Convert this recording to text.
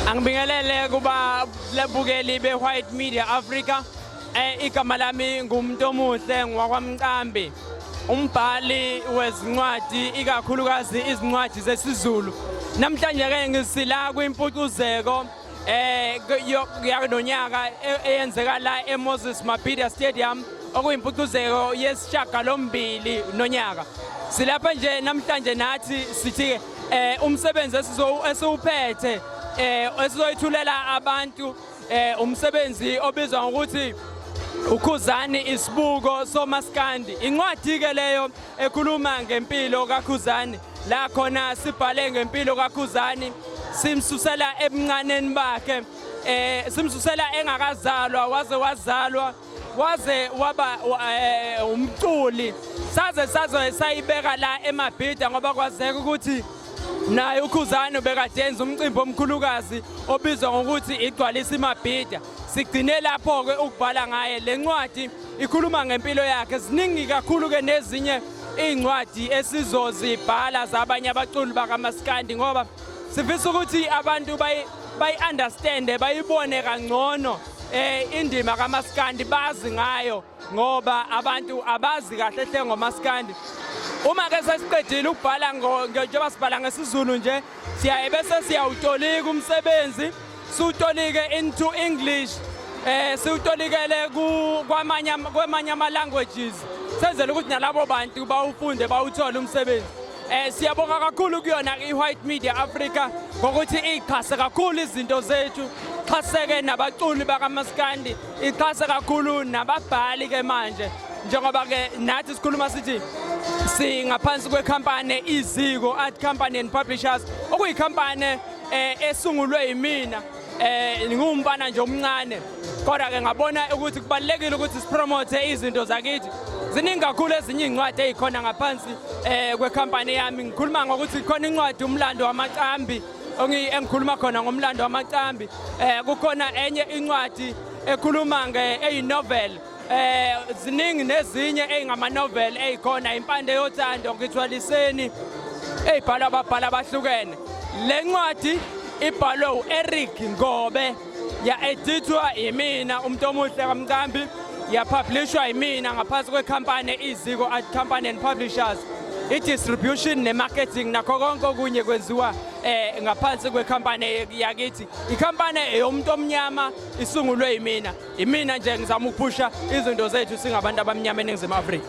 Angibingelele kuba lebukeli be-White Media Africa. Igama lami ngumuntu omuhle ngwakwamcambi. Umbhali wezincwadi ikakhulukazi izincwadi zesiZulu. Namhlanje ke ngisila kwimpucuzeko nonyaka eyenzeka la eMoses Mabhida Stadium okuyimpucuzeko yesishiyagalombili nonyaka. Silapha nje namhlanje nathi sithi umsebenzi esiwuphethe esizoyithulela abantu umsebenzi obizwa ngokuthi uKhuzani isibuko somaskandi. Incwadi ke leyo ekhuluma ngempilo kaKhuzani la khona sibhale ngempilo kaKhuzani simsusela ebuncaneni bakhe simsusela engakazalwa waze waba umculi saze sayibeka la eMabhida ngoba kwazeka ukuthi naye uKhuzani ubekadenza umcimbi omkhulukazi obizwa ngokuthi igcwalisa iMabhida. Sigcine lapho ke ukubhala ngaye lencwadi ikhuluma ngempilo yakhe. Ziningi kakhulu ke nezinye incwadi esizozibhala zabanye abaculi bakaMaskandi ngoba sifisa ukuthi abantu bayi-understand bayibone kangcono indima kaMaskandi bazi ngayo ngoba abantu abazi kahle hle ngoMaskandi. Uma ke sesiqedile ukubhala njengoba sibhala ngesiZulu nje siyaye bese siyawutolika umsebenzi siwutolike into English siwutolikele kwamanye ama-languages senzele ukuthi nalabo bantu bawufunde bawuthole umsebenzi. Siyabonga kakhulu kuyona i-White Media Africa ngokuthi ixhase kakhulu izinto zethu, xhaseke nabaculi bakaMaskandi, ixhase kakhulu nababhali ke manje njengoba ke nathi sikhuluma sithi singaphansi kwekhampani Iziko Art Company and Publishers okuyikhampani esungulwe yimina ngumfana nje omncane kodwa ke ngabona ukuthi kubalekile ukuthi sipromote izinto zakithi. Ziningi kakhulu ezinye incwadi ezikhona ngaphansi kwekhampani yami. Ngikhuluma ngokuthi khona incwadi umlando wamacambi engikhuluma khona ngomlando wamacambi. Kukhona enye incwadi ekhuluma eyinovel. Ziningi nezinye ezingama-novel ezikhona impande yothando ngithwaliseni ezibhalwa ababhali abahlukene. Le ncwadi ibhalwe u-Eric Ngobe ya-edithwa yimina umuntu omuhle kaMcambi yapublishwa yimina ngaphansi kwekhampani Iziko Art Company and Publishers. I-distribution ne-marketing nakho konke okunye kwenziwa ngaphansi kwekhampani yakithi. Ikhampani eyomuntu omnyama isungulwe yimina nje ngizama ukuphusha izinto zethu singabantu abamnyama eNingizimu Afrika.